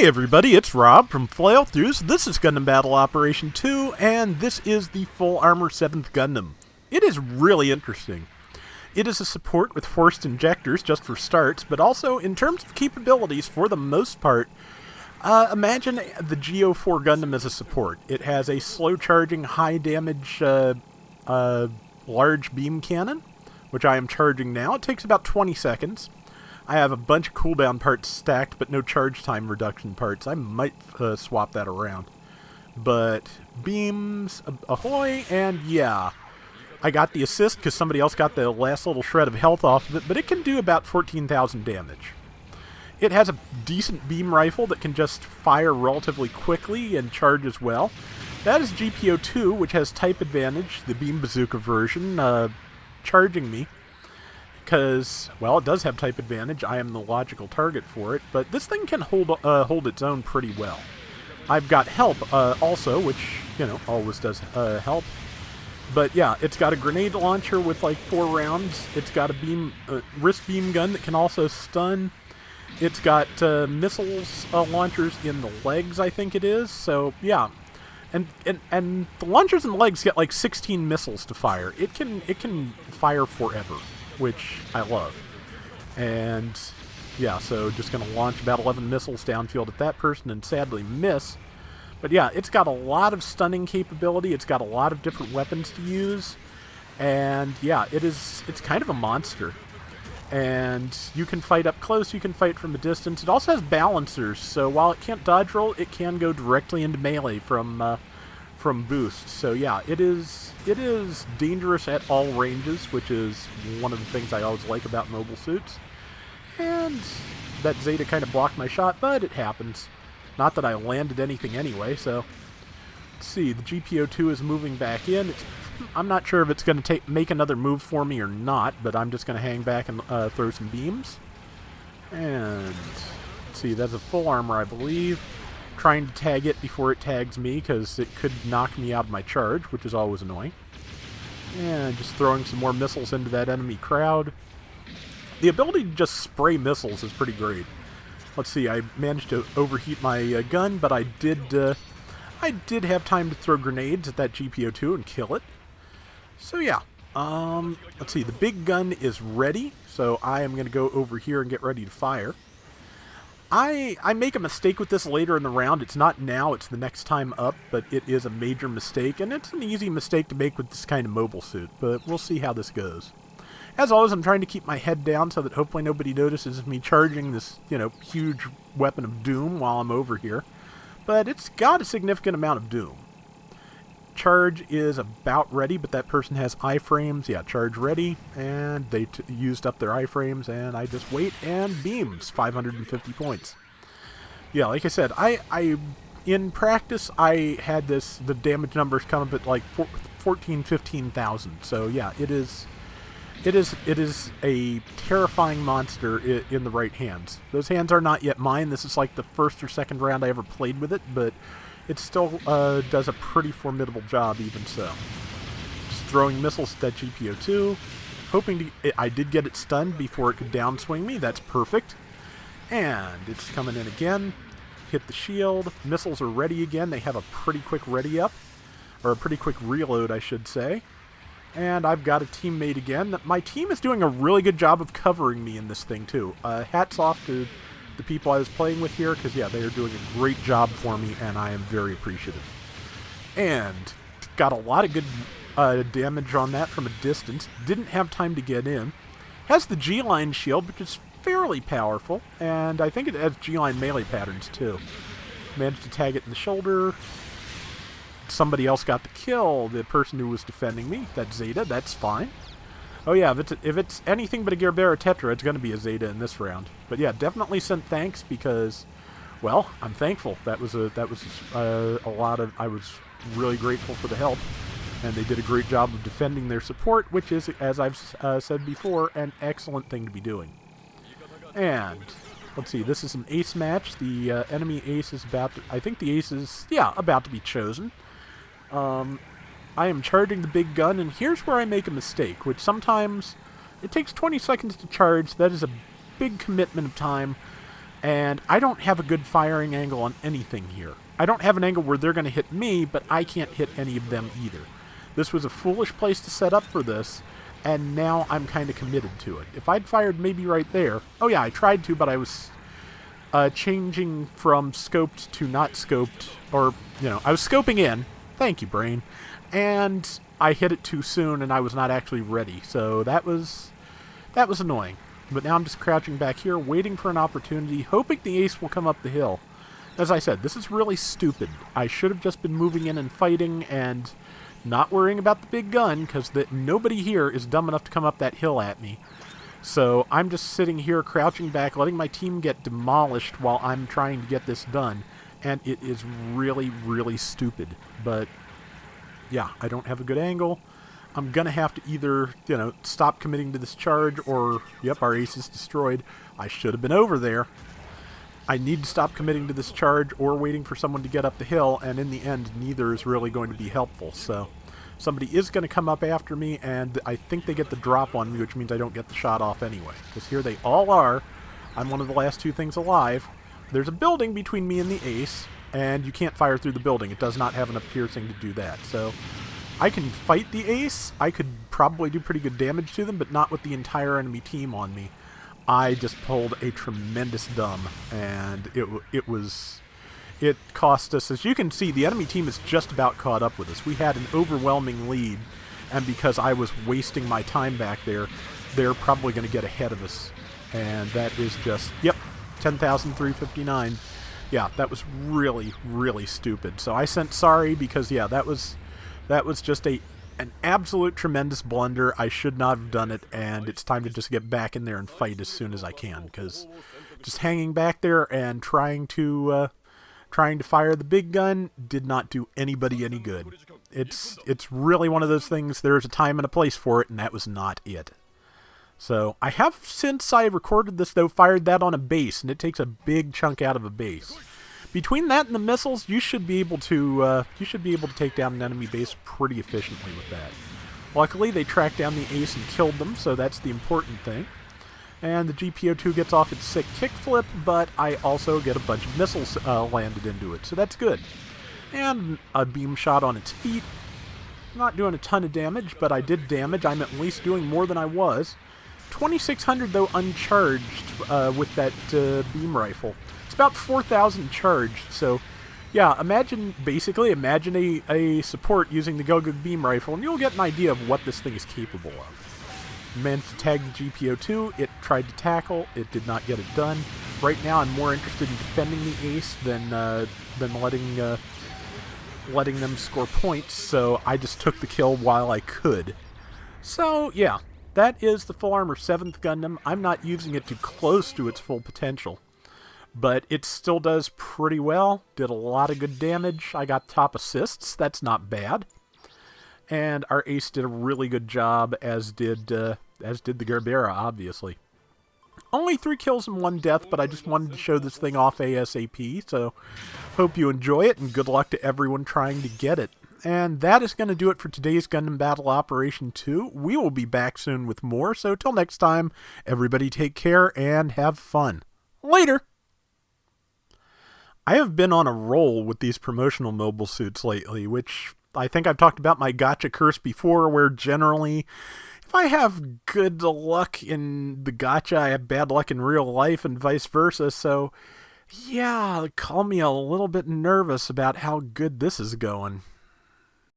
Hey everybody, it's Rob from Flailthroughs. This is Gundam Battle Operation 2, and this is the Full Armor 7th Gundam. It is really interesting. It is a support with forced injectors just for starts, but also in terms of capabilities, for the most part, imagine the GO4 Gundam as a support. It has a slow-charging, high-damage, large beam cannon, which I am charging now. It takes about 20 seconds. I have a bunch of cooldown parts stacked, but no charge time reduction parts. I might swap that around. But beams, ahoy, and yeah. I got the assist because somebody else got the last little shred of health off of it, but it can do about 14,000 damage. It has a decent beam rifle that can just fire relatively quickly and charge as well. That is GPO-2, which has type advantage, the beam bazooka version, charging me. Because, well, it does have type advantage. I am the logical target for it, but this thing can hold its own pretty well. I've got help also, which, you know, always does help. But yeah, it's got a grenade launcher with like 4 rounds. It's got a wrist beam gun that can also stun. It's got missiles launchers in the legs, I think it is. So yeah, and the launchers in the legs get like 16 missiles to fire. It can fire forever, which I love. And yeah, so just going to launch about 11 missiles downfield at that person and sadly miss. But yeah, it's got a lot of stunning capability. It's got a lot of different weapons to use. And yeah, it's kind of a monster. And you can fight up close, you can fight from a distance. It also has balancers, so while it can't dodge roll, it can go directly into melee from boost. So yeah, it is dangerous at all ranges, which is one of the things I always like about mobile suits. And that Zeta kind of blocked my shot, but it happens. Not that I landed anything anyway, so let's see, the GPO-2 is moving back in. I'm not sure if it's going to make another move for me or not, but I'm just going to hang back and throw some beams. And let's see, that's a full armor, I believe. Trying to tag it before it tags me, because it could knock me out of my charge, which is always annoying. And just throwing some more missiles into that enemy crowd. The ability to just spray missiles is pretty great. Let's see, I managed to overheat my gun, but I did have time to throw grenades at that GPO-2 and kill it. So yeah, let's see, the big gun is ready, so I am going to go over here and get ready to fire. I make a mistake with this later in the round. It's not now, it's the next time up, but it is a major mistake, and it's an easy mistake to make with this kind of mobile suit, but we'll see how this goes. As always, I'm trying to keep my head down so that hopefully nobody notices me charging this, you know, huge weapon of doom while I'm over here. But it's got a significant amount of doom. Charge is about ready, but that person has iframes. Yeah, charge ready, and they used up their iframes, and I just wait, and beams, 550 points. Yeah, like I said, in practice, I had the damage numbers come up at like 15,000. So yeah, it is a terrifying monster in the right hands. Those hands are not yet mine. This is like the first or second round I ever played with it, but it still does a pretty formidable job even so. Just throwing missiles at that GPO-2. Hoping I did get it stunned before it could downswing me. That's perfect. And it's coming in again. Hit the shield. Missiles are ready again. They have a pretty quick ready up. Or a pretty quick reload, I should say. And I've got a teammate again. My team is doing a really good job of covering me in this thing, too. Hats off to the people I was playing with here, because, yeah, they are doing a great job for me, and I am very appreciative. And got a lot of good damage on that from a distance. Didn't have time to get in. Has the G-line shield, which is fairly powerful, and I think it has G-line melee patterns, too. Managed to tag it in the shoulder. Somebody else got the kill, the person who was defending me. That's Zeta, that's fine. Oh yeah, if it's anything but a Gerbera Tetra, it's going to be a Zeta in this round. But yeah, definitely sent thanks because, well, I'm thankful. That was a lot of, I was really grateful for the help, and they did a great job of defending their support, which is, as I've said before, an excellent thing to be doing. And let's see, this is an ace match. The enemy ace is about to, I think the ace is, yeah, about to be chosen. I am charging the big gun, and here's where I make a mistake, which sometimes it takes 20 seconds to charge. That is a big commitment of time. And I don't have a good firing angle on anything here. I don't have an angle where they're going to hit me, but I can't hit any of them either. This was a foolish place to set up for this, and now I'm kind of committed to it. If I'd fired maybe right there... Oh yeah, I tried to, but I was changing from scoped to not scoped, or, I was scoping in. Thank you, brain. And I hit it too soon, and I was not actually ready. So that was annoying. But now I'm just crouching back here, waiting for an opportunity, hoping the ace will come up the hill. As I said, this is really stupid. I should have just been moving in and fighting and not worrying about the big gun, because nobody here is dumb enough to come up that hill at me. So I'm just sitting here crouching back, letting my team get demolished while I'm trying to get this done. And it is really, really stupid. But, yeah, I don't have a good angle. I'm going to have to either, stop committing to this charge or, yep, our ace is destroyed. I should have been over there. I need to stop committing to this charge or waiting for someone to get up the hill, and in the end, neither is really going to be helpful. So somebody is going to come up after me, and I think they get the drop on me, which means I don't get the shot off anyway. Because here they all are. I'm one of the last two things alive. There's a building between me and the ace, and you can't fire through the building. It does not have enough piercing to do that. So I can fight the ace. I could probably do pretty good damage to them, but not with the entire enemy team on me. I just pulled a tremendous dumb, and it cost us. As you can see, the enemy team is just about caught up with us. We had an overwhelming lead, and because I was wasting my time back there, they're probably going to get ahead of us. And that is just, yep, 10,359. Yeah, that was really, really stupid. So I sent sorry because, yeah, that was just an absolute tremendous blunder. I should not have done it, and it's time to just get back in there and fight as soon as I can, because just hanging back there and trying to fire the big gun did not do anybody any good. It's really one of those things, there's a time and a place for it, and that was not it. So I have, since I recorded this though, fired that on a base, and it takes a big chunk out of a base. Between that and the missiles, you should be able to take down an enemy base pretty efficiently with that. Luckily, they tracked down the ace and killed them, so that's the important thing. And the GPO-2 gets off its sick kickflip, but I also get a bunch of missiles landed into it, so that's good. And a beam shot on its feet. Not doing a ton of damage, but I did damage. I'm at least doing more than I was. 2,600, though, uncharged with that beam rifle. It's about 4,000 charged, so yeah, imagine a support using the Gundam beam rifle, and you'll get an idea of what this thing is capable of. Managed to tag the GPO-2, it tried to tackle, it did not get it done. Right now I'm more interested in defending the ace than letting them score points, so I just took the kill while I could. So yeah, that is the Full Armor 7th Gundam. I'm not using it too close to its full potential, but it still does pretty well. Did a lot of good damage. I got top assists. That's not bad. And our ace did a really good job, as did the Gerbera, obviously. Only 3 kills and 1 death, but I just wanted to show this thing off ASAP, so hope you enjoy it, and good luck to everyone trying to get it. And that is going to do it for today's Gundam Battle Operation 2. We will be back soon with more, so till next time, everybody take care and have fun. Later! I have been on a roll with these promotional mobile suits lately, which I think I've talked about my gacha curse before, where generally, if I have good luck in the gacha, I have bad luck in real life and vice versa, so yeah, call me a little bit nervous about how good this is going.